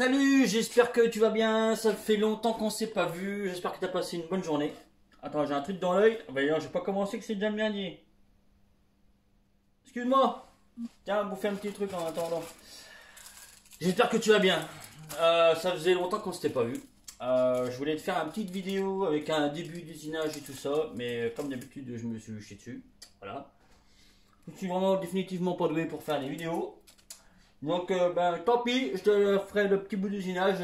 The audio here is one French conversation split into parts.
Salut, j'espère que tu vas bien, ça fait longtemps qu'on s'est pas vu, j'espère que tu as passé une bonne journée. Attends, j'ai un truc dans l'œil, d'ailleurs je vais pas commencer que c'est déjà bien dit. Excuse-moi, tiens, bouffer un petit truc en attendant. J'espère que tu vas bien, ça faisait longtemps qu'on s'était pas vu. Je voulais te faire une petite vidéo avec un début d'usinage et tout ça, mais comme d'habitude je me suis jeté dessus, voilà. Je suis vraiment définitivement pas doué pour faire des vidéos. Donc, tant pis, je te ferai le petit bout d'usinage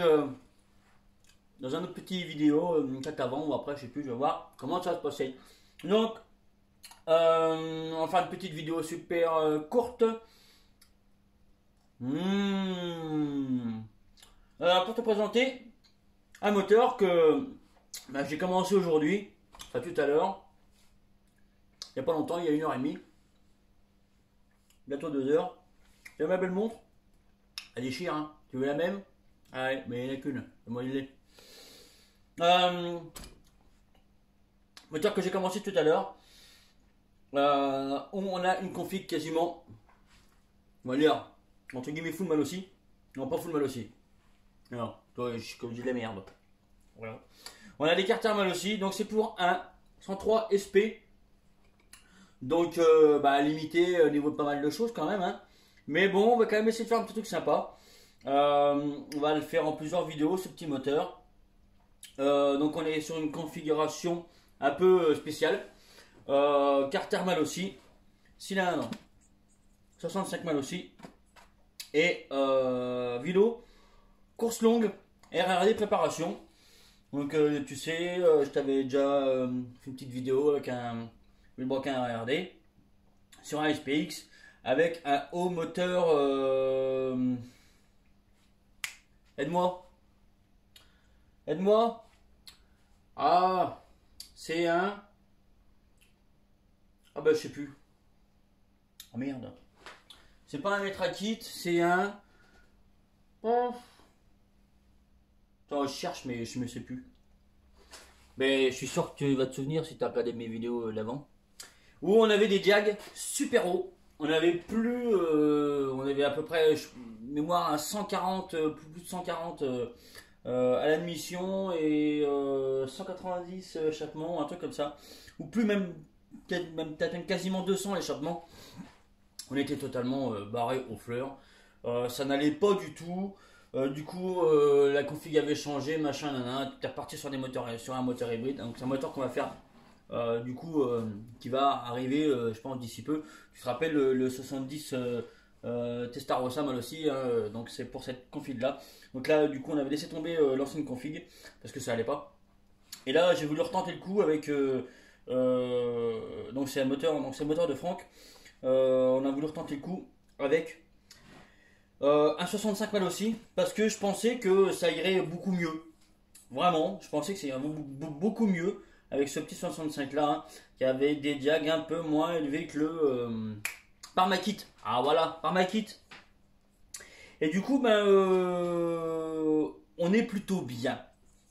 dans un autre petit vidéo, peut-être avant ou après, je sais plus, je vais voir comment ça va se passer. Donc, on va faire une petite vidéo super courte. Pour te présenter un moteur que j'ai commencé aujourd'hui, enfin tout à l'heure, il n'y a pas longtemps, il y a 1h30, bientôt 2 heures. J'ai ma belle montre. Elle déchire, hein. Tu veux la même? Ah ouais, mais il n'y en a qu'une. Moi, il est. Moteur que j'ai commencé tout à l'heure. On a une config quasiment, on va dire, entre guillemets, full mal aussi. Non, pas full mal aussi. Non, toi, comme je dis de la merde. Voilà. On a des carters mal aussi. Donc, c'est pour un 103 SP. Donc, limité au niveau de pas mal de choses quand même, hein. Mais bon, on va quand même essayer de faire un petit truc sympa. On va le faire en plusieurs vidéos, ce petit moteur. Donc on est sur une configuration un peu spéciale. Carter mal aussi. Cylindre 65 mal aussi. Et vélo, course longue, RRD préparation. Donc tu sais, je t'avais déjà fait une petite vidéo avec un Vilebrequin RRD sur un SPX. Avec un haut moteur. Aide-moi. Aide-moi. Ah, c'est un. Ah bah je sais plus. Oh merde. C'est pas un Metrakit, c'est un. Oh. Attends, je cherche mais je me sais plus. Mais je suis sûr que tu vas te souvenir si tu as regardé mes vidéos d'avant. Où on avait des jags super hauts. On avait on avait à peu près, mémoire, à 140, plus de 140 à l'admission et 190 échappements, un truc comme ça. Ou plus même peut-être quasiment 200 l'échappement. On était totalement barré aux fleurs. Ça n'allait pas du tout. Du coup, la config avait changé, machin, nanana. Tu es reparti sur un moteur hybride. Donc c'est un moteur qu'on va faire. Qui va arriver, je pense, d'ici peu. Tu te rappelles le 70 Testarossa mal aussi, hein, donc c'est pour cette config là. Donc là, du coup, on avait laissé tomber l'ancienne config parce que ça allait pas. Et là, j'ai voulu retenter le coup avec. Donc c'est un moteur, c'est le moteur de Franck. On a voulu retenter le coup avec un 65 mal aussi parce que je pensais que ça irait beaucoup mieux. Vraiment, je pensais que c'est beaucoup mieux avec ce petit 65 là, hein, qui avait des diags un peu moins élevés que le Parmakit. Ah voilà, Parmakit. Et du coup, on est plutôt bien.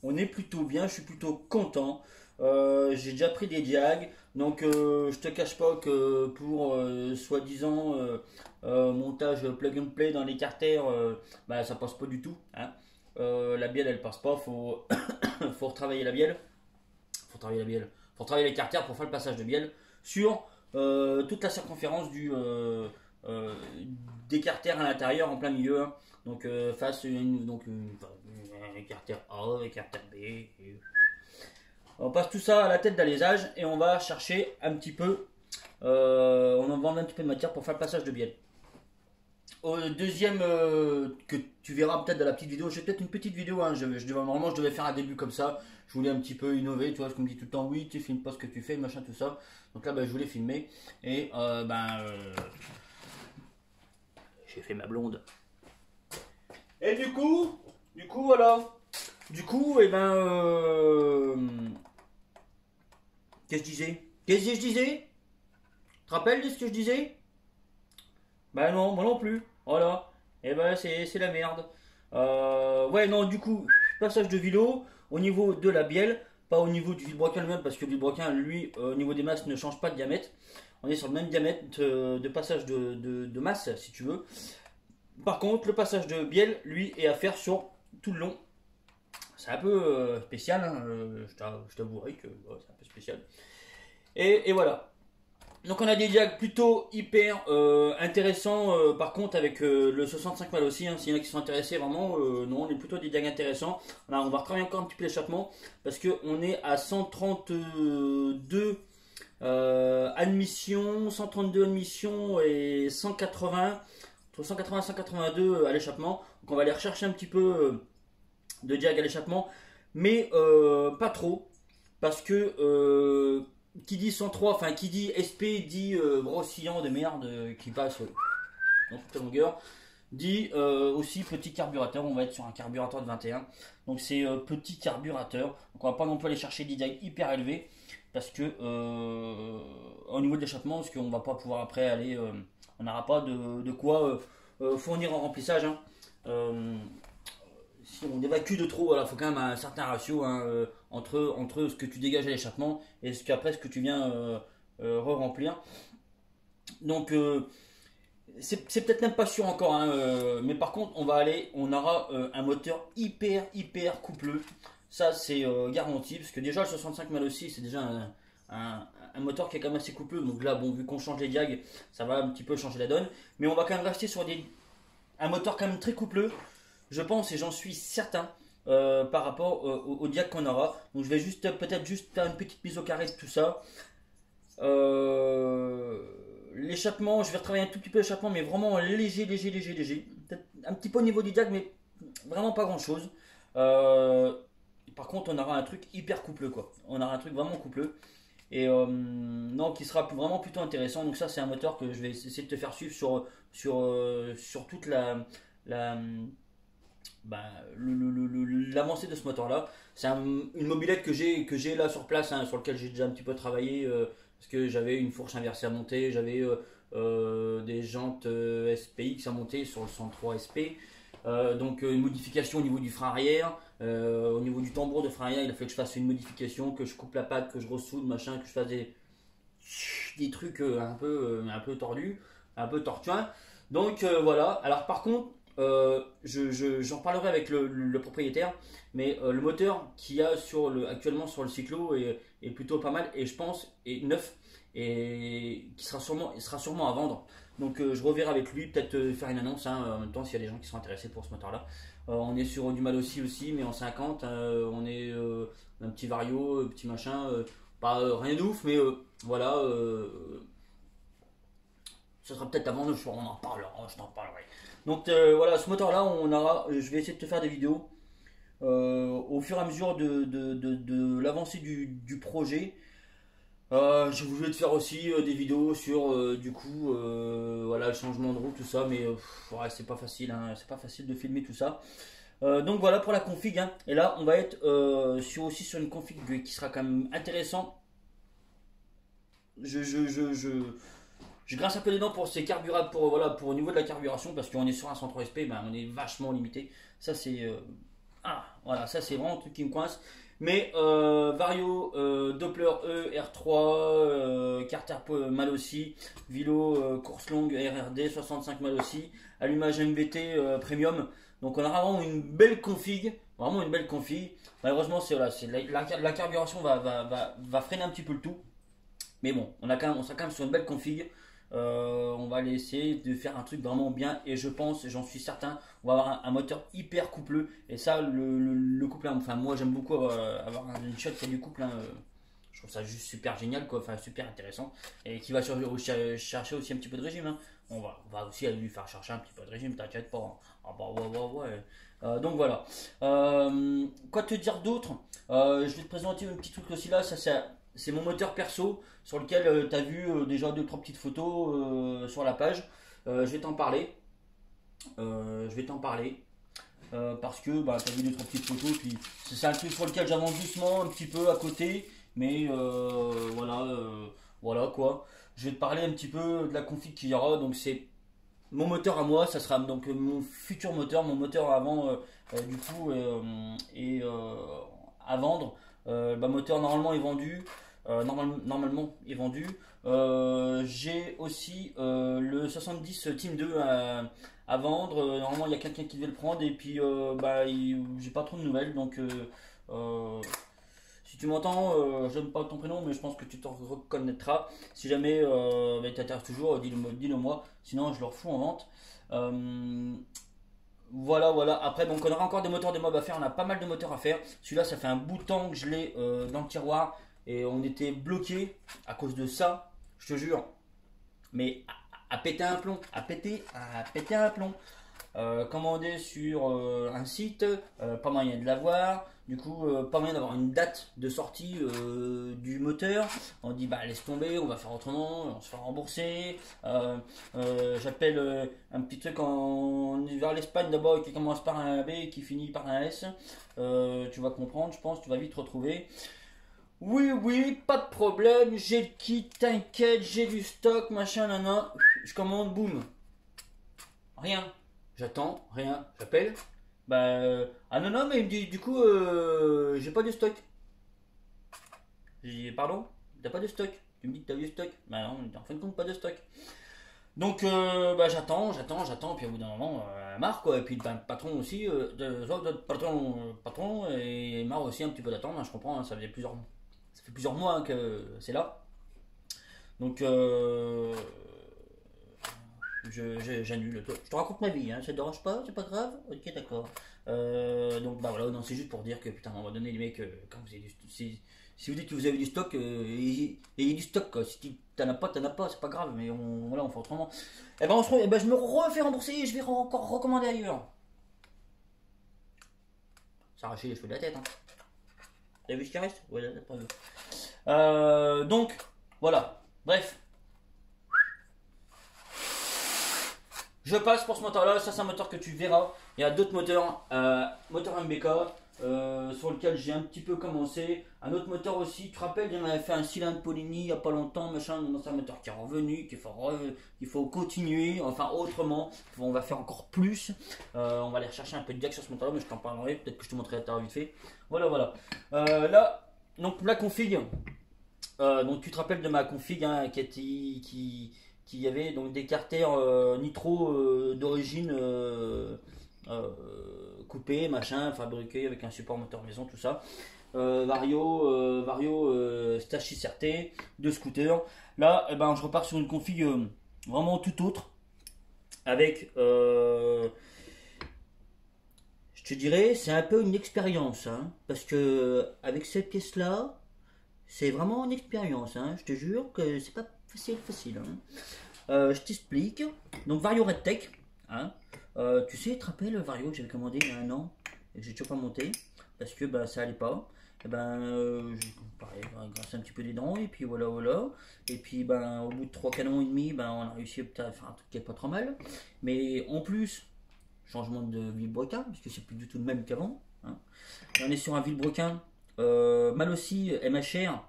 On est plutôt bien, je suis plutôt content. J'ai déjà pris des diags, donc je te cache pas que pour soi-disant montage plug and play dans les carters, ça passe pas du tout, hein. La bielle elle passe pas, faut faut retravailler la bielle. Faut travailler les carters pour faire le passage de bielle sur toute la circonférence des carters à l'intérieur en plein milieu, hein. Donc face un carter A, un carter B. On passe tout ça à la tête d'alésage et on va chercher un petit peu, on en vend un petit peu de matière pour faire le passage de bielle. Deuxième que tu verras peut-être dans la petite vidéo, j'ai peut-être une petite vidéo, hein, normalement je devais faire un début comme ça, je voulais un petit peu innover, tu vois, ce qu'on me dit tout le temps, oui tu filmes pas ce que tu fais, machin tout ça, donc là je voulais filmer, et j'ai fait ma blonde. Et du coup voilà, du coup qu'est-ce que je disais? Tu te rappelles de ce que je disais? Bah non, moi non plus. Voilà. Et c'est la merde. Ouais, non, du coup, passage de vélo au niveau de la bielle, pas au niveau du vilebrequin lui-même, parce que le vilebrequin, lui, au niveau des masses, ne change pas de diamètre. On est sur le même diamètre de passage de masse, si tu veux. Par contre, le passage de bielle, lui, est à faire sur tout le long. C'est un peu spécial, hein, je t'avouerai que c'est un peu spécial. Et voilà. Donc on a des diags plutôt hyper intéressants, par contre avec le 65 mal aussi, hein, s'il y en a qui sont intéressés vraiment, non, on est plutôt des diags intéressants. Alors, on va retravailler encore un petit peu l'échappement, parce qu'on est à 132 admissions, 132 admissions et 180, entre 180 et 182 à l'échappement. Donc on va aller rechercher un petit peu de diag à l'échappement, mais pas trop, parce que qui dit 103, enfin qui dit SP dit brossillant de merde qui passe dans toute la longueur, dit aussi petit carburateur. On va être sur un carburateur de 21, donc c'est petit carburateur, donc on va pas non plus aller chercher des diag hyper élevés, parce que au niveau de l'échappement, parce qu'on va pas pouvoir après aller, on n'aura pas de quoi fournir en remplissage, hein. Si on évacue de trop, il faut quand même un certain ratio, hein, entre ce que tu dégages à l'échappement et ce que tu viens re-remplir. Donc c'est peut-être même pas sûr encore, hein, mais par contre on aura un moteur hyper coupleux. Ça c'est garanti, parce que déjà le 65 mal aussi c'est déjà un moteur qui est quand même assez coupleux. Donc là bon, vu qu'on change les diags, ça va un petit peu changer la donne, mais on va quand même rester sur un moteur quand même très coupleux, je pense, et j'en suis certain, par rapport au diag qu'on aura. Donc je vais peut-être juste faire une petite mise au carré de tout ça. L'échappement, je vais retravailler un tout petit peu l'échappement, mais vraiment léger. Peut-être un petit peu au niveau du diag, mais vraiment pas grand chose. Par contre, on aura un truc hyper coupleux, quoi. On aura un truc vraiment coupleux. Et non, qui sera vraiment plutôt intéressant. Donc ça, c'est un moteur que je vais essayer de te faire suivre sur toute l'avancée de ce moteur là. C'est une mobilette que j'ai là sur place, hein, sur lequel j'ai déjà un petit peu travaillé, parce que j'avais une fourche inversée à monter, j'avais des jantes SPX à monter sur le 103 SP, donc une modification au niveau du frein arrière, au niveau du tambour de frein arrière. Il a fallu que je fasse une modification, que je coupe la patte, que je ressoude machin, que je fasse des trucs un peu tordus, un peu tortuins. Donc voilà. Alors par contre, j'en parlerai avec le propriétaire, mais le moteur qu'il y a actuellement sur le cyclo est plutôt pas mal, et je pense est neuf, et il sera sûrement à vendre. Donc je reverrai avec lui, peut-être faire une annonce, hein, en même temps, s'il y a des gens qui sont intéressés pour ce moteur là. On est sur du Malossi aussi, mais en 50, on est un petit Vario, petit machin, pas rien d'ouf, mais voilà, ça sera peut-être à vendre, on en parlera, je t'en parlerai. Donc voilà, ce moteur là, je vais essayer de te faire des vidéos au fur et à mesure de l'avancée du projet. J'ai voulu te faire aussi des vidéos sur du coup voilà, le changement de roue, tout ça, mais ouais, c'est pas facile, hein, c'est pas facile de filmer tout ça. Donc voilà pour la config, hein. Et là on va être aussi sur une config qui sera quand même intéressant. Je grince un peu les dents pour ces carburables, pour au niveau de la carburation, parce qu'on est sur un 103 SP, ben, on est vachement limité. Ça c'est voilà, ça c'est vraiment un truc qui me coince. Mais Vario, Doppler E, R3, Carter mal aussi, Vilo, course longue, RRD, 65 mal aussi, allumage MBT Premium. Donc on aura vraiment une belle config, vraiment une belle config. Malheureusement, voilà, la carburation va freiner un petit peu le tout. Mais bon, on sera quand même sur une belle config. On va aller essayer de faire un truc vraiment bien, et je pense, j'en suis certain, on va avoir un moteur hyper coupleux. Et ça, le couple, enfin moi j'aime beaucoup avoir une shot qui a du couple, hein, je trouve ça juste super génial, quoi, enfin super intéressant, et qui va chercher aussi un petit peu de régime, hein. On va aussi aller lui faire chercher un petit peu de régime, t'inquiète pas, hein. Ah bah ouais. Donc voilà. Quoi te dire d'autre? Je vais te présenter un petit truc aussi là, ça c'est mon moteur perso, sur lequel tu as vu déjà 2-3 petites photos sur la page. Je vais t'en parler. Parce que bah, tu as vu 2-3 petites photos. Puis c'est un truc sur lequel j'avance doucement un petit peu à côté. Mais voilà quoi. Je vais te parler un petit peu de la config qu'il y aura. Donc c'est mon moteur à moi. Ça sera donc mon futur moteur, mon moteur avant du coup à vendre. Moteur normalement est vendu. Normalement est vendu. J'ai aussi le 70 Team 2 à vendre. Normalement, il y a quelqu'un qui devait le prendre et puis bah, j'ai pas trop de nouvelles. Donc, si tu m'entends, je n'aime pas ton prénom, mais je pense que tu te reconnaîtras. Si jamais bah, t'intéresse toujours, dis-le moi. Sinon, je le refous en vente. Voilà, voilà. Après, donc, on aura encore des moteurs de mob à faire. On a pas mal de moteurs à faire. Celui-là, ça fait un bout de temps que je l'ai dans le tiroir et on était bloqué à cause de ça. Je te jure. Mais à péter un plomb, à péter un plomb. Commandé sur un site, pas moyen de l'avoir. Du coup, pas moyen d'avoir une date de sortie du moteur. On dit bah laisse tomber, on va faire autrement, on se fait rembourser. J'appelle un petit truc vers l'Espagne d'abord qui commence par un B et qui finit par un S. Tu vas comprendre, je pense, tu vas vite retrouver. Oui, oui, pas de problème, j'ai le kit, t'inquiète, j'ai du stock, machin, nana. Je commande, boum. Rien. J'attends, rien. J'appelle. Bah, ah non, non, mais il me dit, du coup, j'ai pas de stock. J'ai dit, pardon, t'as pas de stock. Tu me dis que t'as du stock. Bah non, en fin de compte, pas de stock. Donc, bah, j'attends, puis au bout d'un moment, marre quoi. Et puis, ben, le patron aussi, patron, et marre aussi un petit peu d'attendre, hein, je comprends, hein, ça fait plusieurs mois hein, que c'est là. Donc, j'annule. Je te raconte ma vie, hein. Ça te dérange pas, c'est pas grave. Ok, d'accord. Donc bah voilà, non, c'est juste pour dire que putain, à un moment donné, les mecs, quand vous avez si vous dites que vous avez du stock, ayez du stock quoi. Si t'en as pas, c'est pas grave, mais voilà, on fait autrement. Et ben, je me refais rembourser et je vais encore recommander ailleurs. S'arracher les cheveux de la tête, hein. T'as vu ce qui reste? Ouais, pas vu. Donc, voilà. Bref. Je passe pour ce moteur là, ça c'est un moteur que tu verras. Il y a d'autres moteurs, moteur MBK sur lequel j'ai un petit peu commencé. Un autre moteur aussi, tu te rappelles, j'en avais fait un cylindre Polini il n'y a pas longtemps, machin. C'est un moteur qui est revenu, qu'il faut continuer, enfin autrement. On va faire encore plus. On va aller rechercher un peu de jack sur ce moteur là, mais je t'en parlerai, peut-être que je te montrerai tout à l'heure vite fait. Voilà, voilà. Là, donc la config. Donc tu te rappelles de ma config hein, qui avait donc des carters nitro d'origine coupés, machin, fabriqués avec un support moteur maison, tout ça. Vario Stachys RT, deux scooters. Là, eh ben, je repars sur une config vraiment tout autre, avec, je te dirais, c'est un peu une expérience, hein, parce que avec cette pièce-là, c'est vraiment une expérience, hein, je te jure que c'est pas facile. Hein. Je t'explique. Donc Vario RedTech, hein. Tu sais, tu te rappelles Vario que j'avais commandé il y a un an et que j'ai toujours pas monté parce que bah, ça allait pas. Et ben j'ai grassé un petit peu des dents et puis voilà voilà. Et puis ben au bout de 3 canons et demi, ben on a réussi à faire un truc qui est pas trop mal. Mais en plus, changement de vilebrequin puisque c'est plus du tout le même qu'avant. Hein. On est sur un vilebrequin Malossi MHR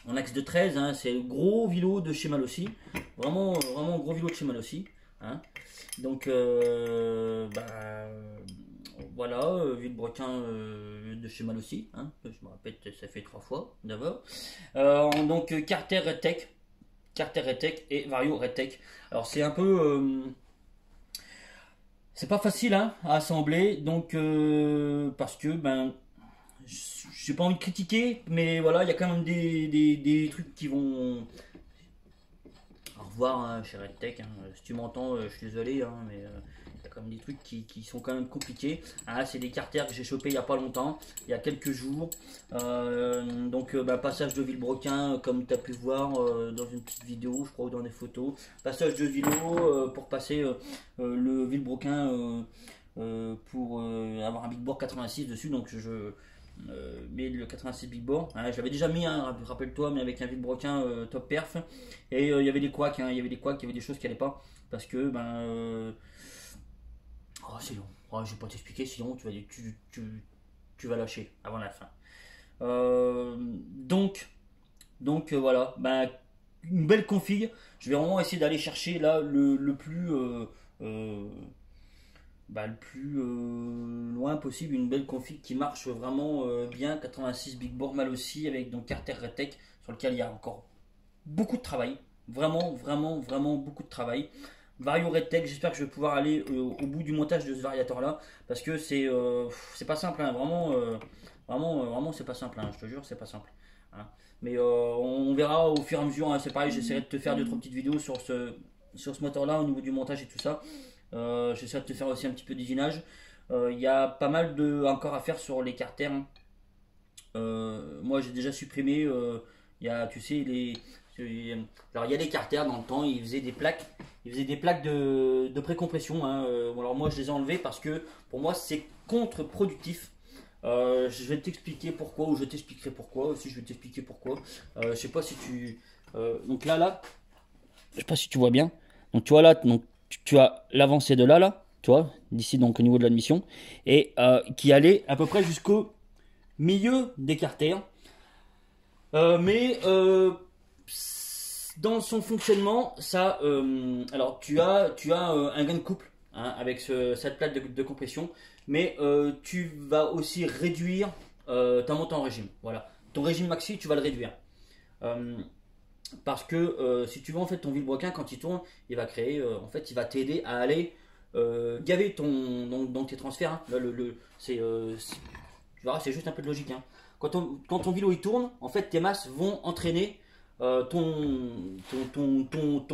en axe de 13, hein, c'est le gros vélo de chez Malossi, vraiment gros vélo de chez Malossi. Hein. Donc voilà, vilebrequin de chez Malossi, hein. Je me répète, ça fait 3 fois d'abord. Donc Carter RedTech et Vario RedTech. Alors c'est un peu c'est pas facile hein, à assembler, donc parce que ben j'ai pas envie de critiquer, mais voilà, il y a quand même des trucs qui vont. Au revoir, hein, chez RedTech. Hein. Si tu m'entends, je suis désolé, hein, mais il y a quand même des trucs qui sont quand même compliqués. Ah, c'est des carters que j'ai chopé il y a pas longtemps, il y a quelques jours. Donc, passage de vilebrequin, comme tu as pu voir dans une petite vidéo, je crois, ou dans des photos. Passage de vélo pour passer le vilebrequin pour avoir un Big Board 86 dessus. Donc, mais le 86 Big Bore, hein, je l'avais déjà mis, hein, rappelle-toi, mais avec un vilebrequin top perf. Et il y avait des couacs, hein, il y avait des choses qui allaient pas. Parce que, oh, c'est long. Oh, je vais pas t'expliquer, sinon tu vas lâcher avant la fin. Donc voilà, une belle config. Je vais vraiment essayer d'aller chercher là le plus. Le plus loin possible, une belle config qui marche vraiment bien. 86 Big Bore Malossi avec donc Carter RedTech sur lequel il y a encore beaucoup de travail. Vraiment, vraiment, vraiment beaucoup de travail. Vario Redtech, j'espère que je vais pouvoir aller au bout du montage de ce variateur là parce que c'est pas simple, hein, vraiment, vraiment c'est pas simple, hein, je te jure, c'est pas simple. Hein. Mais on verra au fur et à mesure, hein, c'est pareil, j'essaierai de te faire 2-3 petites vidéos sur ce moteur là au niveau du montage et tout ça. J'essaierai de te faire aussi un petit peu d'usinage. Il y a pas mal encore à faire sur les carters. Hein. Moi j'ai déjà supprimé, il y a, tu sais, alors il y a des carters dans le temps, ils faisaient des plaques de précompression. Hein. Alors moi je les ai enlevées parce que pour moi c'est contre-productif. Je vais t'expliquer pourquoi, ou je t'expliquerai pourquoi aussi, je vais t'expliquer pourquoi. Je sais pas si tu. Donc là, je sais pas si tu vois bien. Donc tu vois là, donc tu as l'avancée de là, tu vois, d'ici donc au niveau de l'admission, et qui allait à peu près jusqu'au milieu des carters. Mais dans son fonctionnement, ça, alors tu as un gain de couple hein, avec cette plaque de compression, mais tu vas aussi réduire ta montée en régime. Voilà, ton régime maxi, tu vas le réduire. Euh, Parce que si tu veux en fait ton vilebrequin quand il tourne, il va créer, en fait, il va t'aider à aller gaver donc tes transferts. Hein. Là, tu verras, c'est juste un peu de logique. Hein. Quand ton vélo il tourne, en fait, tes masses vont entraîner ton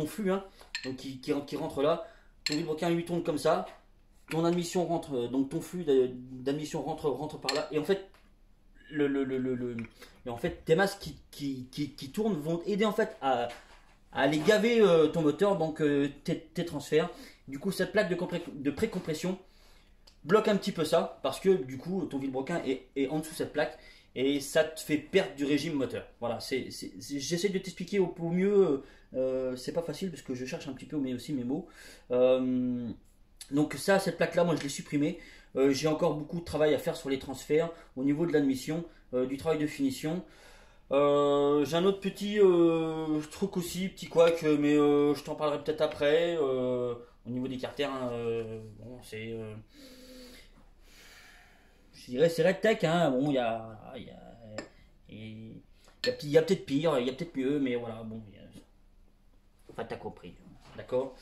flux, hein, donc qui rentre là. Ton vilebrequin lui tourne comme ça. Ton admission rentre, donc ton flux d'admission rentre par là. Et en fait, et en fait tes masses qui tournent vont aider en fait à aller gaver ton moteur, donc tes transferts. Du coup, cette plaque de précompression bloque un petit peu ça parce que du coup ton vilebrequin est en dessous de cette plaque et ça te fait perdre du régime moteur. Voilà, j'essaie de t'expliquer au mieux. C'est pas facile parce que je cherche un petit peu mais aussi mes mots. Donc ça, cette plaque là, moi je l'ai supprimée. J'ai encore beaucoup de travail à faire sur les transferts au niveau de l'admission, du travail de finition. J'ai un autre petit truc aussi, petit couac, mais je t'en parlerai peut-être après. Au niveau des carters, hein, bon, je dirais c'est Redtech. Hein, bon, il y a peut-être pire, il y a peut-être mieux, mais voilà, bon, enfin t'as compris, d'accord.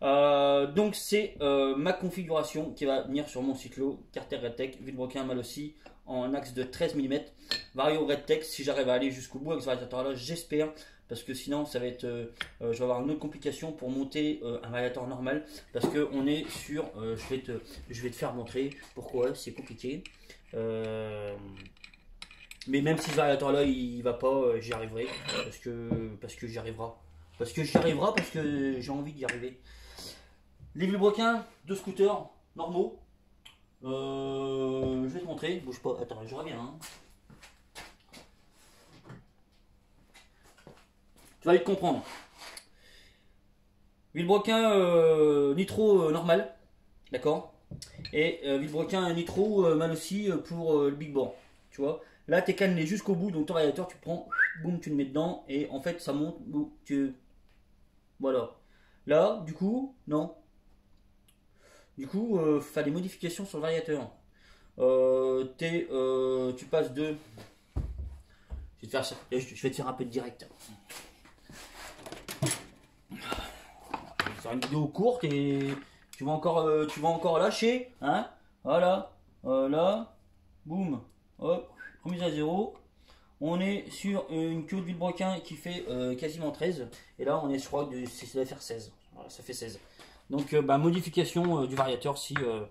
Donc c'est ma configuration qui va venir sur mon cyclo, carter Redtech, vilebrequin mal aussi, en axe de 13 mm, Vario Redtech, si j'arrive à aller jusqu'au bout avec ce variateur là, j'espère, parce que sinon ça va être, je vais avoir une autre complication pour monter un variateur normal, parce que on est sur, je vais te faire montrer pourquoi c'est compliqué. Mais même si ce variateur là il va pas, j'y arriverai, parce que j'y arrivera. Parce que j'y arrivera, parce que j'ai envie d'y arriver. Les vilebrequins de scooters normaux. Je vais te montrer. Bouge pas. Attends, je reviens. Hein. Tu vas vite comprendre. Vilebrequin nitro normal. D'accord. Et vilebrequin nitro mal aussi pour le big bore. Tu vois. Là, t'es cannelé jusqu'au bout. Donc ton radiateur, tu prends. Boum, tu le mets dedans. Et en fait, ça monte. Boum, voilà. Là, du coup, non. Du coup, faire des modifications sur le variateur. Tu passes de. Je vais te faire un peu de direct. C'est une vidéo courte et tu vas encore lâcher. Hein, voilà. Là. Boum. Hop. Remise à zéro. On est sur une queue de vilebrequin qui fait quasiment 13. Et là, on est sur ça va faire 16. Voilà, ça fait 16. Donc, modification du variateur si le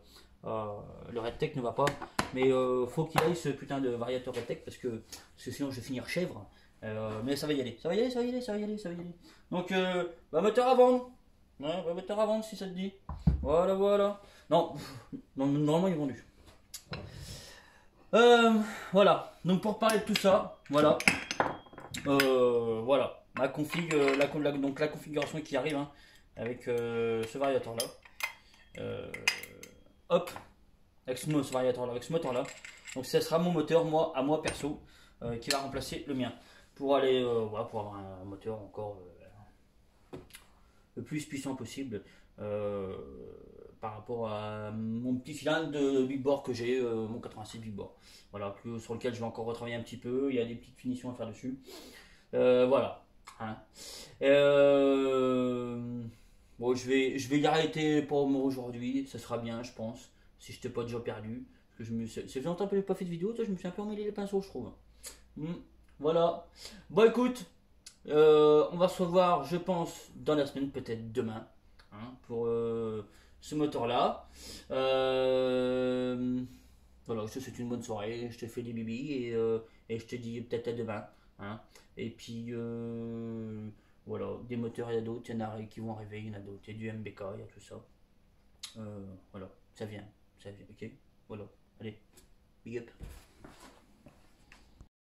Redtech ne va pas. Mais faut qu'il aille ce putain de variateur Redtech parce que sinon je vais finir chèvre. Mais ça va y aller. Ça va y aller, ça va y aller, ça va y aller, ça va y aller. Donc, moteur à vendre. Ouais, moteur à vendre si ça te dit. Voilà, voilà. Non, normalement il est vendu. Voilà. Donc, pour parler de tout ça, voilà. Voilà. Ma config, donc la configuration qui arrive. Hein, avec ce variateur là hop avec ce variateur là, avec ce moteur là, donc ce sera mon moteur à moi perso qui va remplacer le mien pour aller voilà, pour avoir un moteur encore le plus puissant possible par rapport à mon petit cylindre de big bore que j'ai, mon 86 big bore, voilà, sur lequel je vais encore retravailler un petit peu, il y a des petites finitions à faire dessus, voilà. Hein. Bon, je vais y arrêter pour moi aujourd'hui. Ça sera bien, je pense. Si je t'ai pas déjà perdu. Parce que ça fait longtemps que j'ai pas fait de vidéo. Toi, je me suis un peu emmêlé les pinceaux, je trouve. Hmm, voilà. Bon, écoute. On va se revoir, je pense, dans la semaine, peut-être demain, hein, pour ce moteur-là. Voilà, je te souhaite une bonne soirée, je te fais des bibis et je te dis peut-être à demain. Hein. Et puis, voilà, des moteurs, il y a d'autres, il y en a qui vont arriver, il y en a d'autres, il y a du MBK, il y a tout ça. Voilà, ça vient, ok. Voilà, allez, big up.